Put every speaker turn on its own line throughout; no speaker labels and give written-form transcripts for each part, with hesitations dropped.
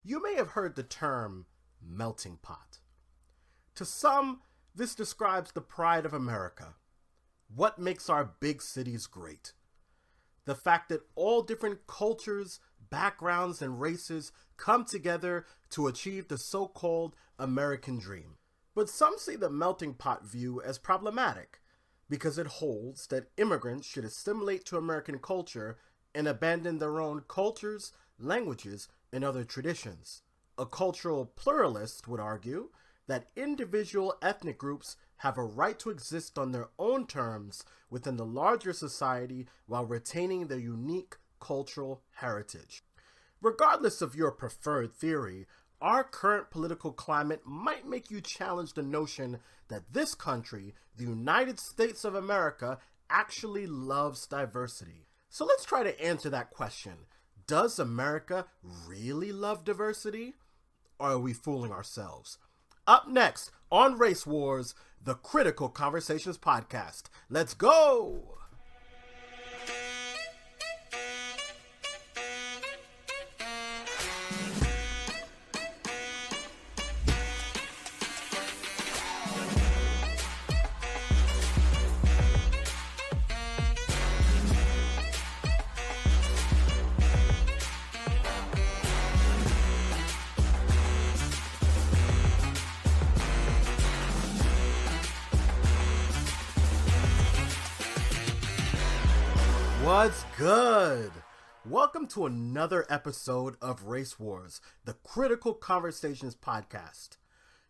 You may have heard the term melting pot. To some, this describes the pride of America. What makes our big cities great? The fact that all different cultures, backgrounds, and races come together to achieve the so-called American dream. But some see the melting pot view as problematic because it holds that immigrants should assimilate to American culture and abandon their own cultures, languages, and other traditions. A cultural pluralist would argue that individual ethnic groups have a right to exist on their own terms within the larger society while retaining their unique cultural heritage. Regardless of your preferred theory, our current political climate might make you challenge the notion that this country, the United States of America, actually loves diversity. So let's try to answer that question. Does America really love diversity? Or are we fooling ourselves? Up next on Race Wars, the Critical Conversations podcast. Let's go! What's good? Welcome to another episode of Race Wars, the Critical Conversations podcast.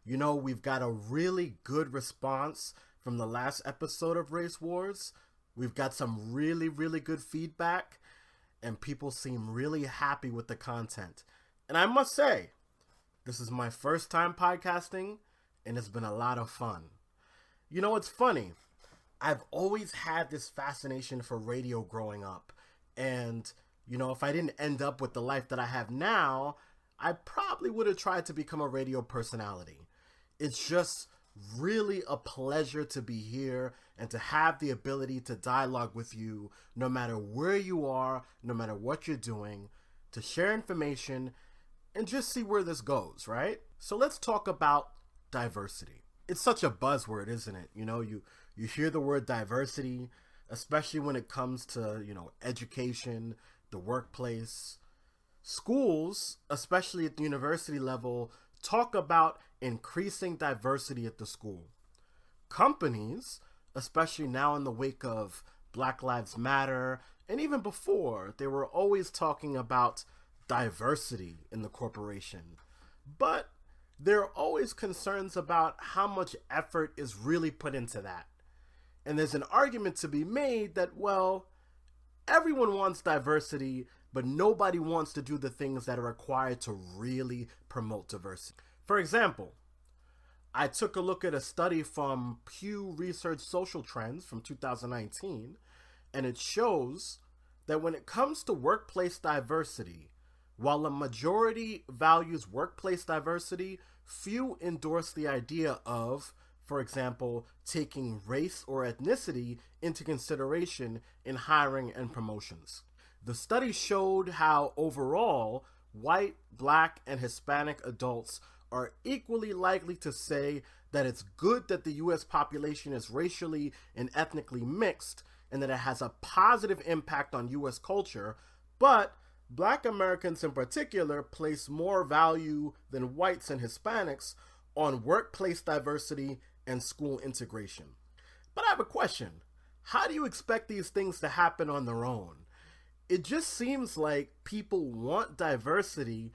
You know, we've got a really good response from the last episode of Race Wars. We've got some really good feedback, and people seem really happy with the content. And I must say, this is my first time podcasting, and it's been a lot of fun. You know, it's funny. I've always had this fascination for radio growing up. And, you know, if I didn't end up with the life that I have now, I probably would have tried to become a radio personality. It's just really a pleasure to be here and to have the ability to dialogue with you no matter where you are, no matter what you're doing, to share information and just see where this goes, right? So let's talk about diversity. It's such a buzzword, isn't it? You know, you hear the word diversity, especially when it comes to, education, the workplace. Schools, especially at the university level, talk about increasing diversity at the school. Companies, especially now in the wake of Black Lives Matter, and even before, they were always talking about diversity in the corporation. But there are always concerns about how much effort is really put into that. And there's an argument to be made that, well, everyone wants diversity, but nobody wants to do the things that are required to really promote diversity. For example, I took a look at a study from Pew Research Social Trends from 2019, and it shows that when it comes to workplace diversity, while a majority values workplace diversity, few endorse the idea of, for example, taking race or ethnicity into consideration in hiring and promotions. The study showed how overall, white, black, and Hispanic adults are equally likely to say that it's good that the U.S. population is racially and ethnically mixed and that it has a positive impact on U.S. culture, but Black Americans in particular place more value than whites and Hispanics on workplace diversity and school integration. But I have a question. How do you expect these things to happen on their own? It just seems like people want diversity,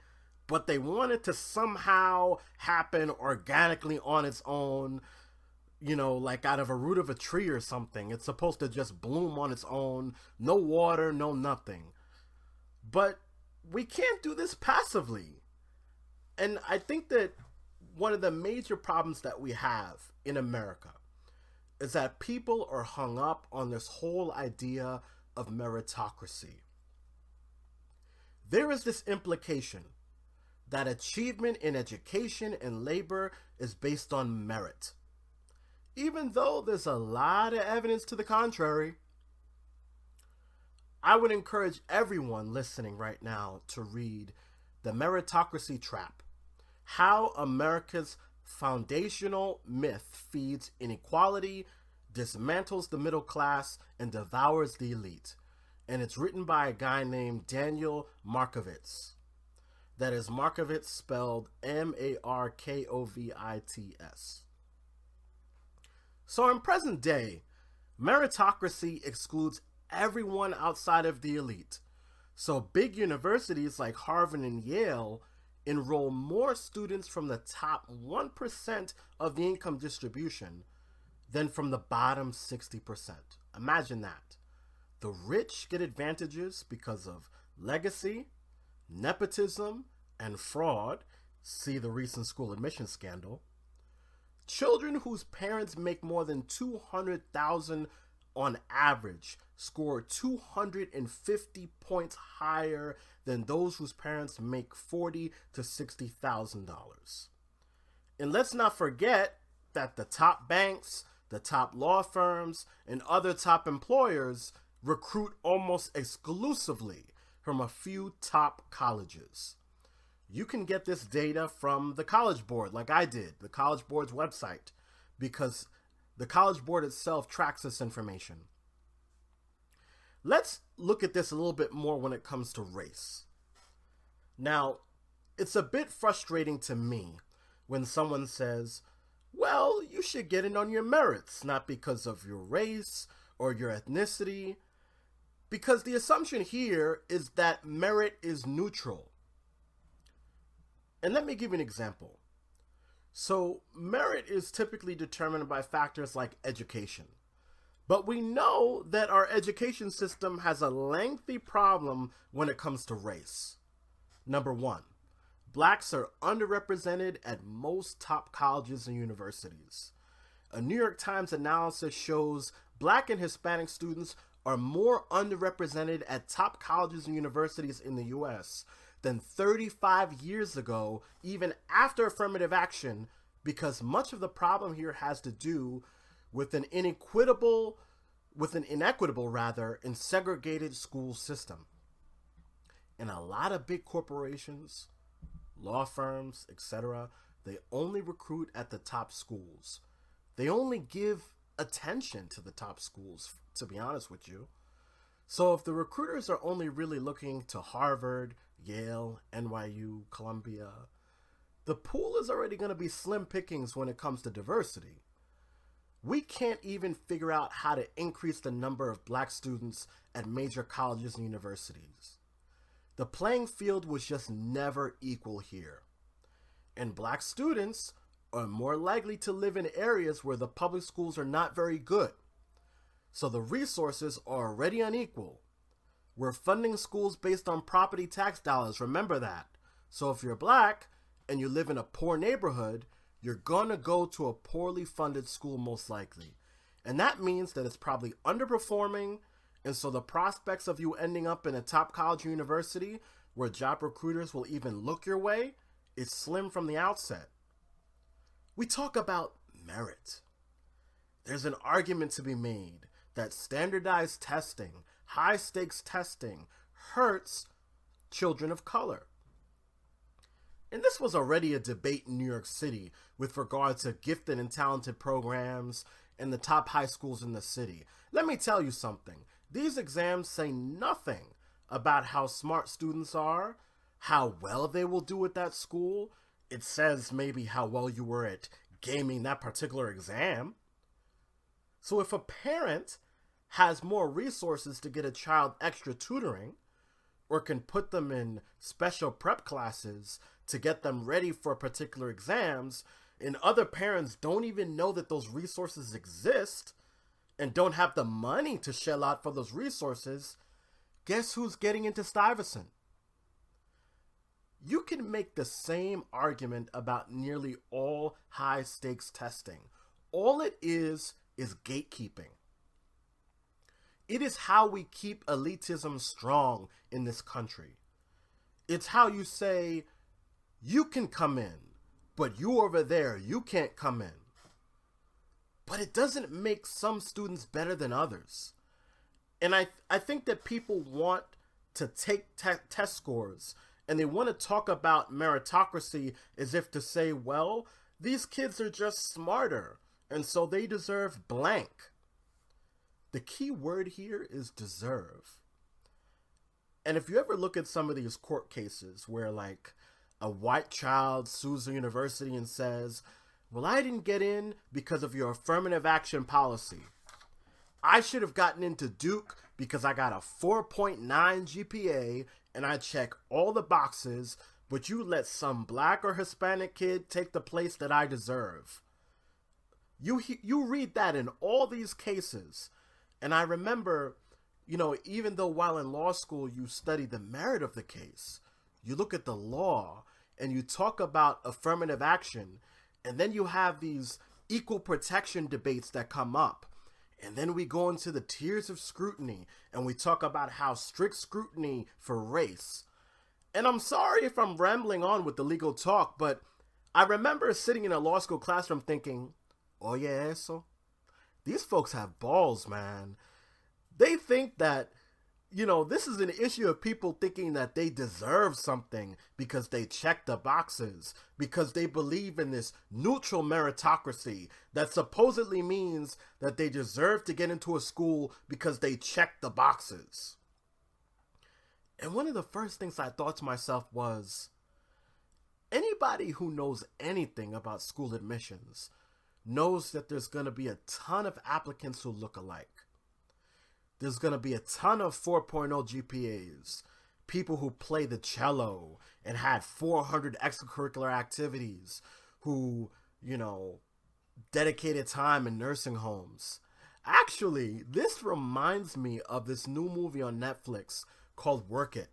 but they want it to somehow happen organically on its own, like out of a root of a tree or something. It's supposed to just bloom on its own, no water, no nothing. But we can't do this passively. And I think that one of the major problems that we have in America is that people are hung up on this whole idea of meritocracy. There is this implication that achievement in education and labor is based on merit, even though there's a lot of evidence to the contrary. I would encourage everyone listening right now to read The Meritocracy Trap: How America's Foundational Myth Feeds Inequality, Dismantles the Middle Class, and Devours the Elite. And it's written by a guy named Daniel Markovits. That is Markovits spelled Markovits. So in present day, meritocracy excludes everyone outside of the elite. So big universities like Harvard and Yale enroll more students from the top 1% of the income distribution than from the bottom 60%. Imagine that. The rich get advantages because of legacy, nepotism, and fraud. See the recent school admission scandal. Children whose parents make more than $200,000 on average score 250 points higher than those whose parents make $40,000 to $60,000. And let's not forget that the top banks, the top law firms, and other top employers recruit almost exclusively from a few top colleges. You can get this data from the College Board, like I did, the College Board's website, because the College Board itself tracks this information. Let's look at this a little bit more when it comes to race. Now, it's a bit frustrating to me when someone says, well, you should get in on your merits, not because of your race or your ethnicity, because the assumption here is that merit is neutral. And let me give you an example. So merit is typically determined by factors like education. But we know that our education system has a lengthy problem when it comes to race. Number one, blacks are underrepresented at most top colleges and universities. A New York Times analysis shows black and Hispanic students are more underrepresented at top colleges and universities in the U.S. than 35 years ago, even after affirmative action, because much of the problem here has to do with an inequitable and segregated school system. And a lot of big corporations, law firms, etc., they only recruit at the top schools. They only give attention to the top schools, to be honest with you. So if the recruiters are only really looking to Harvard, Yale, NYU, Columbia, the pool is already going to be slim pickings when it comes to diversity. We can't even figure out how to increase the number of black students at major colleges and universities. The playing field was just never equal here. And black students are more likely to live in areas where the public schools are not very good. So the resources are already unequal. We're funding schools based on property tax dollars, remember that. So if you're black and you live in a poor neighborhood, you're gonna go to a poorly funded school most likely. And that means that it's probably underperforming, and so the prospects of you ending up in a top college or university where job recruiters will even look your way is slim from the outset. We talk about merit. There's an argument to be made that standardized testing, high stakes testing, hurts children of color. And this was already a debate in New York City with regard to gifted and talented programs and the top high schools in the city. Let me tell you something. These exams say nothing about how smart students are, how well they will do at that school. It says maybe how well you were at gaming that particular exam. So if a parent has more resources to get a child extra tutoring, or can put them in special prep classes to get them ready for particular exams, and other parents don't even know that those resources exist and don't have the money to shell out for those resources, guess who's getting into Stuyvesant? You can make the same argument about nearly all high stakes testing. All it is gatekeeping. It is how we keep elitism strong in this country. It's how you say, you can come in, but you over there, you can't come in. But it doesn't make some students better than others. And I think that people want to take test scores And they want to talk about meritocracy as if to say, well, these kids are just smarter, and so they deserve blank. The key word here is deserve. And if you ever look at some of these court cases where like a white child sues a university and says, well, I didn't get in because of your affirmative action policy. I should have gotten into Duke because I got a 4.9 GPA and I check all the boxes, but you let some black or Hispanic kid take the place that I deserve. You read that in all these cases. And I remember, even though while in law school you study the merit of the case, you look at the law and you talk about affirmative action, and then you have these equal protection debates that come up. And then we go into the tiers of scrutiny and we talk about how strict scrutiny for race. And I'm sorry if I'm rambling on with the legal talk, but I remember sitting in a law school classroom thinking, oye eso, these folks have balls, man. They think that, this is an issue of people thinking that they deserve something because they check the boxes, because they believe in this neutral meritocracy that supposedly means that they deserve to get into a school because they check the boxes. And one of the first things I thought to myself was, anybody who knows anything about school admissions knows that there's going to be a ton of applicants who look alike. There's going to be a ton of 4.0 GPAs, people who play the cello and had 400 extracurricular activities, who, dedicated time in nursing homes. Actually, this reminds me of this new movie on Netflix called Work It.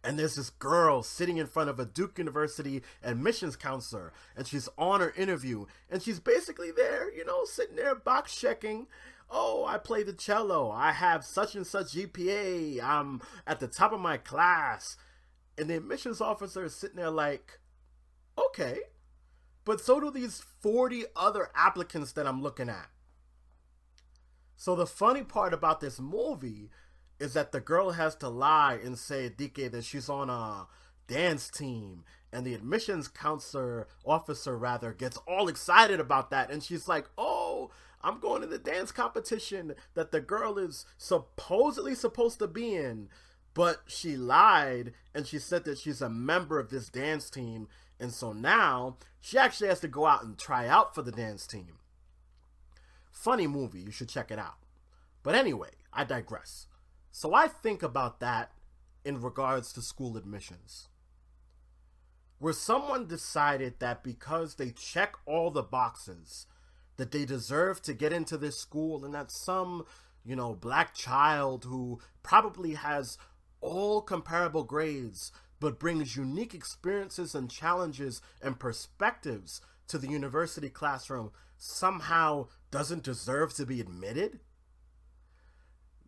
And there's this girl sitting in front of a Duke University admissions counselor, and she's on her interview, and she's basically there, sitting there box checking. Oh, I play the cello. I have such and such GPA. I'm at the top of my class. And the admissions officer is sitting there like, okay, but so do these 40 other applicants that I'm looking at. So the funny part about this movie is that the girl has to lie and say, Dike, that she's on a dance team. And the admissions officer gets all excited about that. And she's like, oh, I'm going to the dance competition that the girl is supposedly supposed to be in. But she lied and she said that she's a member of this dance team. And so now she actually has to go out and try out for the dance team. Funny movie, you should check it out. But anyway, I digress. So I think about that in regards to school admissions, where someone decided that because they check all the boxes, that they deserve to get into this school, and that some, black child who probably has all comparable grades, but brings unique experiences and challenges and perspectives to the university classroom somehow doesn't deserve to be admitted?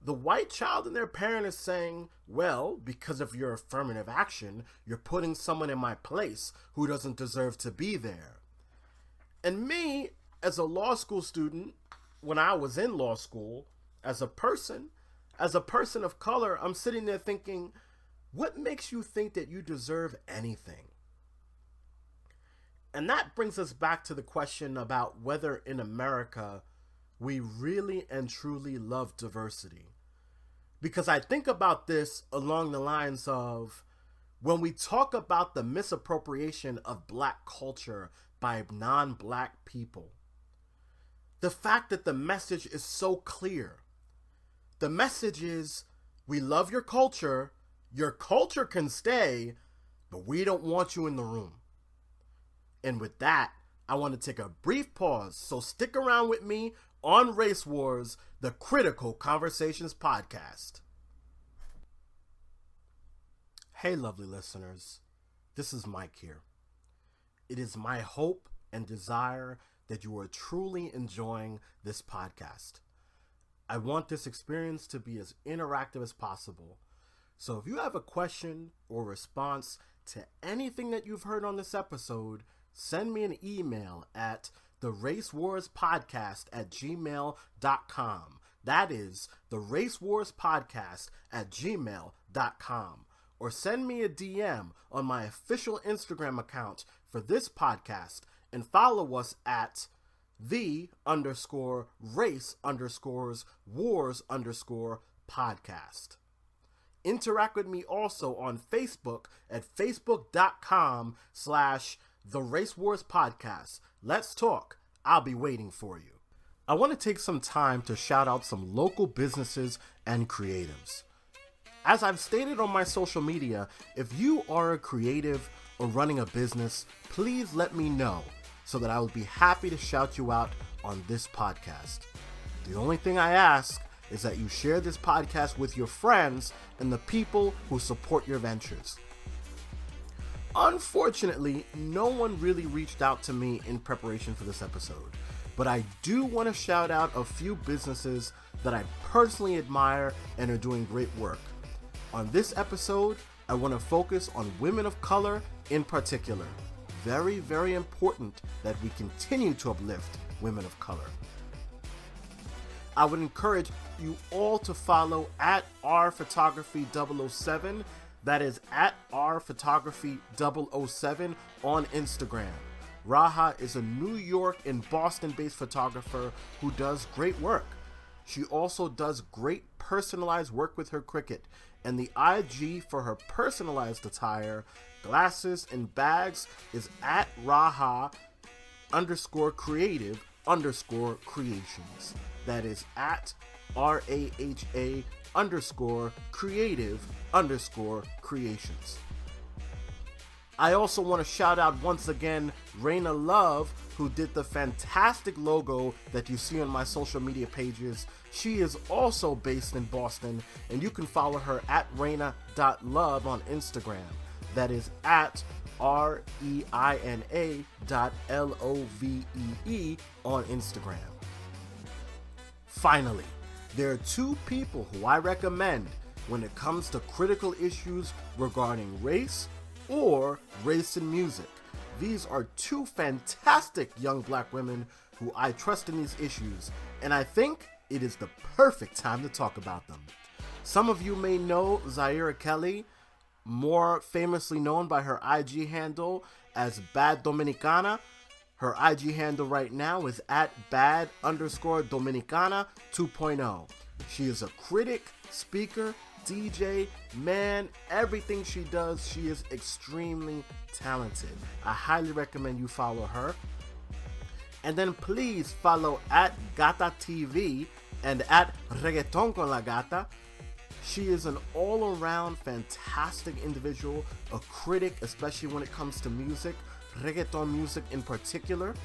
The white child and their parent is saying, well, because of your affirmative action, you're putting someone in my place who doesn't deserve to be there. And me, as a law school student, when I was in law school, as a person of color, I'm sitting there thinking, what makes you think that you deserve anything? And that brings us back to the question about whether in America we really and truly love diversity. Because I think about this along the lines of when we talk about the misappropriation of black culture by non-black people, the fact that the message is so clear. The message is, we love your culture can stay, but we don't want you in the room. And with that, I want to take a brief pause, so stick around with me on Race Wars, the Critical Conversations podcast. Hey, lovely listeners. This is Mike here. It is my hope and desire that you are truly enjoying this podcast. I want this experience to be as interactive as possible. So if you have a question or response to anything that you've heard on this episode, send me an email at theracewarspodcast@gmail.com. That is theracewarspodcast@gmail.com. or send me a DM on my official Instagram account for this podcast and follow us at the_race_wars_podcast. Interact with me also on Facebook at facebook.com/The Race Wars Podcast. Let's talk. I'll be waiting for you. I want to take some time to shout out some local businesses and creatives. As I've stated on my social media, if you are a creative or running a business, please let me know so that I will be happy to shout you out on this podcast. The only thing I ask is that you share this podcast with your friends and the people who support your ventures. Unfortunately, no one really reached out to me in preparation for this episode, but I do want to shout out a few businesses that I personally admire and are doing great work. On this episode, I want to focus on women of color in particular. Very, very important that we continue to uplift women of color. I would encourage you all to follow at rphotography007. That is at rphotography007 on Instagram. Raha is a New York and Boston-based photographer who does great work. She also does great personalized work with her Cricut, and the IG for her personalized attire, glasses, and bags is at Raha_creative_creations. That is at RAHA_creative_creations. I also want to shout out once again Raina Love, who did the fantastic logo that you see on my social media pages. She is also based in Boston, and you can follow her at raina.love on Instagram. That is at REINA.LOVEE on Instagram. Finally, there are two people who I recommend when it comes to critical issues regarding race or race in music. These are two fantastic young black women who I trust in these issues, and I think it is the perfect time to talk about them. Some of you may know Zaira Kelly, more famously known by her IG handle as Bad Dominicana. Her IG handle right now is at bad_Dominicana 2.0. She is a critic, speaker, DJ, man, everything she does, she is extremely talented. I highly recommend you follow her. And then please follow at Gata TV and at Reggaeton con la Gata. She is an all-around fantastic individual, a critic, especially when it comes to music, reggaeton music in particular.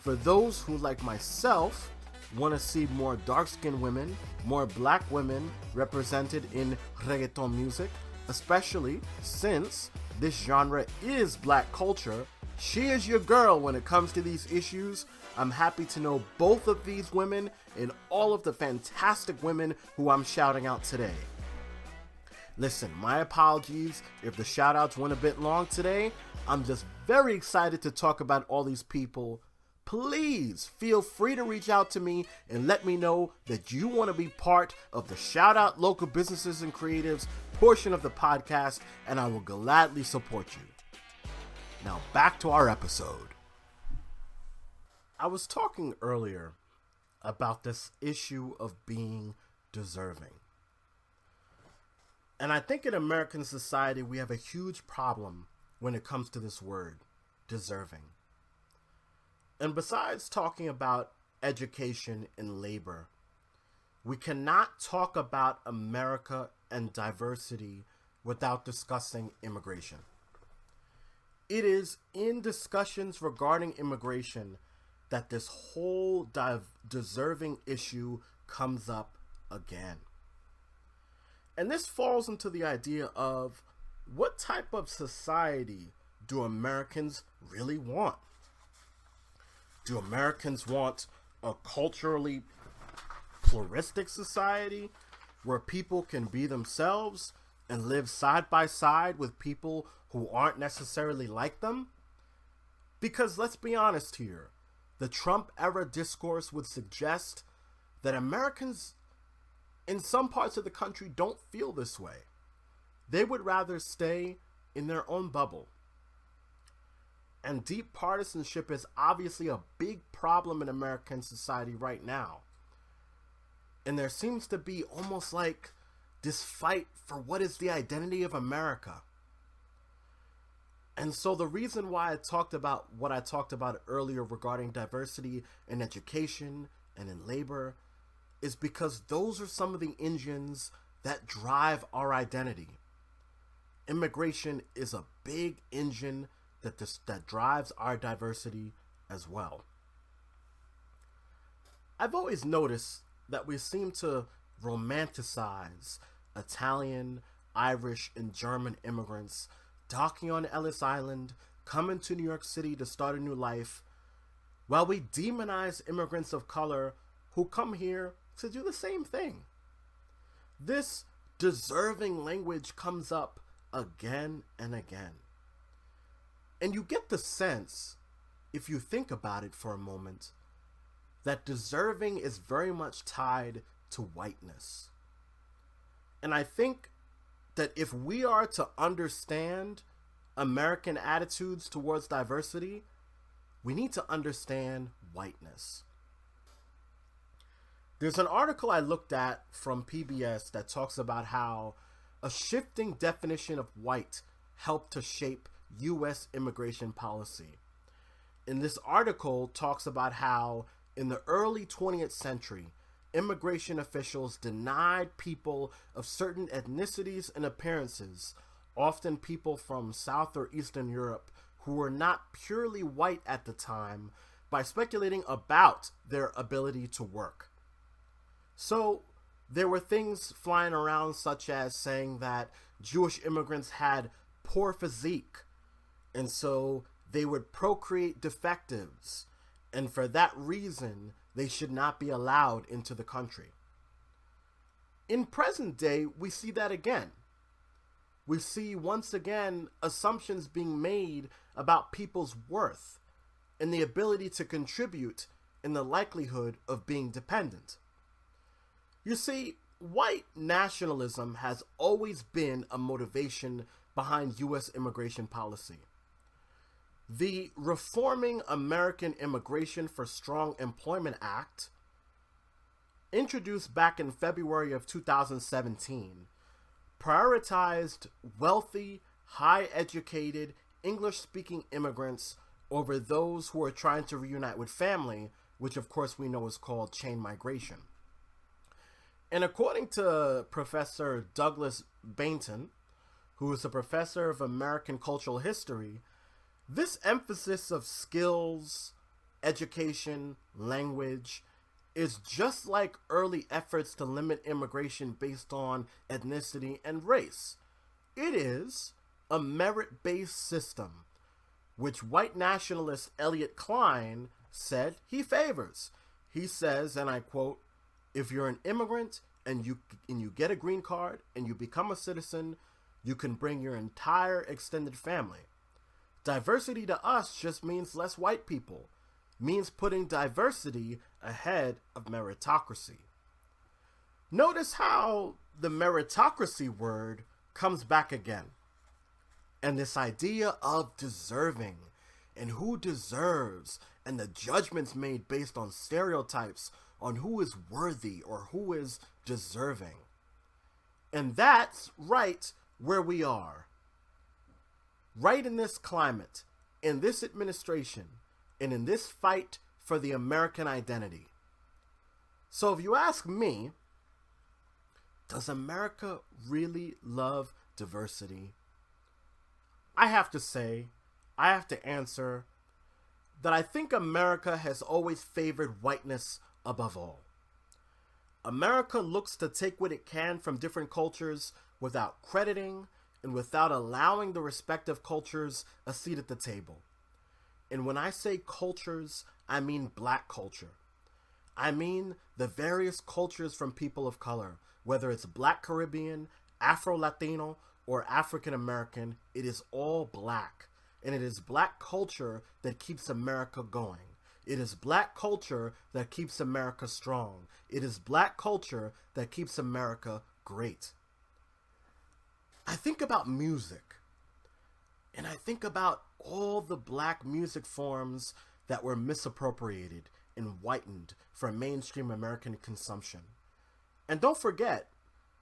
For those who, like myself, want to see more dark-skinned women, more black women represented in reggaeton music, especially since this genre is black culture, she is your girl when it comes to these issues. I'm happy to know both of these women and all of the fantastic women who I'm shouting out today. Listen, my apologies if the shout-outs went a bit long today. I'm just very excited to talk about all these people. Please feel free to reach out to me and let me know that you want to be part of the Shout Out Local Businesses and Creatives portion of the podcast, and I will gladly support you. Now back to our episode. I was talking earlier about this issue of being deserving. And I think in American society we have a huge problem when it comes to this word, deserving. And besides talking about education and labor, we cannot talk about America and diversity without discussing immigration. It is in discussions regarding immigration that this whole deserving issue comes up again. And this falls into the idea of what type of society do Americans really want? Do Americans want a culturally pluralistic society where people can be themselves and live side by side with people who aren't necessarily like them? Because let's be honest here, the Trump era discourse would suggest that Americans in some parts of the country don't feel this way. They would rather stay in their own bubble. And deep partisanship is obviously a big problem in American society right now. And there seems to be almost like this fight for what is the identity of America. And so the reason why I talked about what I talked about earlier regarding diversity in education and in labor is because those are some of the engines that drive our identity. Immigration is a big engine that drives our diversity as well. I've always noticed that we seem to romanticize Italian, Irish, and German immigrants docking on Ellis Island, coming to New York City to start a new life, while we demonize immigrants of color who come here to do the same thing. This deserving language comes up again and again. And you get the sense, if you think about it for a moment, that deserving is very much tied to whiteness. And I think that if we are to understand American attitudes towards diversity, we need to understand whiteness. There's an article I looked at from PBS that talks about how a shifting definition of white helped to shape U.S. immigration policy. And this article talks about how in the early 20th century, immigration officials denied people of certain ethnicities and appearances, often people from South or Eastern Europe who were not purely white at the time, by speculating about their ability to work. So there were things flying around such as saying that Jewish immigrants had poor physique, and so they would procreate defectives, and for that reason, they should not be allowed into the country. In present day, we see that again. We see once again assumptions being made about people's worth and the ability to contribute and the likelihood of being dependent. You see, white nationalism has always been a motivation behind U.S. immigration policy. The Reforming American Immigration for Strong Employment Act, introduced back in February of 2017, prioritized wealthy, high-educated, English-speaking immigrants over those who are trying to reunite with family, which of course we know is called chain migration. And according to Professor Douglas Bainton, who is a professor of American cultural history, this emphasis of skills, education, language is just like early efforts to limit immigration based on ethnicity and race. It is a merit-based system, which white nationalist Elliot Klein said he favors. He says, and I quote, "If you're an immigrant and you get a green card and you become a citizen, you can bring your entire extended family. Diversity to us just means less white people, means putting diversity ahead of meritocracy." Notice how the meritocracy word comes back again. And this idea of deserving and who deserves and the judgments made based on stereotypes on who is worthy or who is deserving. And that's right where we are. Right in this climate, in this administration, and in this fight for the American identity. So if you ask me, does America really love diversity? I have to answer that I think America has always favored whiteness above all. America looks to take what it can from different cultures without crediting and without allowing the respective cultures a seat at the table. And when I say cultures, I mean black culture. I mean the various cultures from people of color, whether it's Black Caribbean, Afro-Latino, or African American, it is all black. And it is black culture that keeps America going. It is black culture that keeps America strong. It is black culture that keeps America great. I think about music, and I think about all the black music forms that were misappropriated and whitened for mainstream American consumption. And don't forget,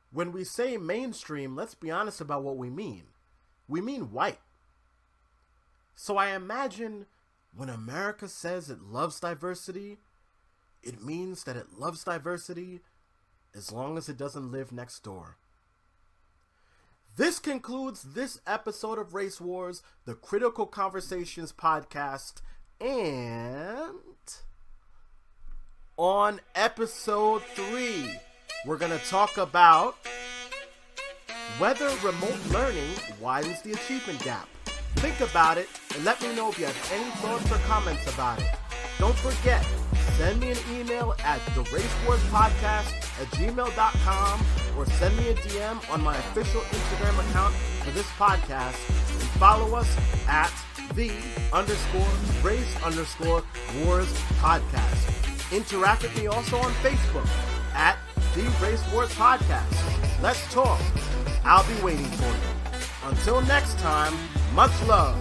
when we say mainstream, let's be honest about what we mean. We mean white. So I imagine when America says it loves diversity, it means that it loves diversity as long as it doesn't live next door. This concludes this episode of Race Wars, the Critical Conversations podcast, and on episode 3, we're going to talk about whether remote learning widens the achievement gap. Think about it and let me know if you have any thoughts or comments about it. Don't forget, send me an email at theracewarspodcast@gmail.com or send me a DM on my official Instagram account for this podcast and follow us at _race_wars podcast. Interact with me also on Facebook at The Race Wars Podcast. Let's talk. I'll be waiting for you. Until next time, much love.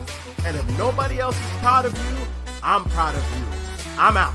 And if nobody else is proud of you, I'm proud of you. I'm out.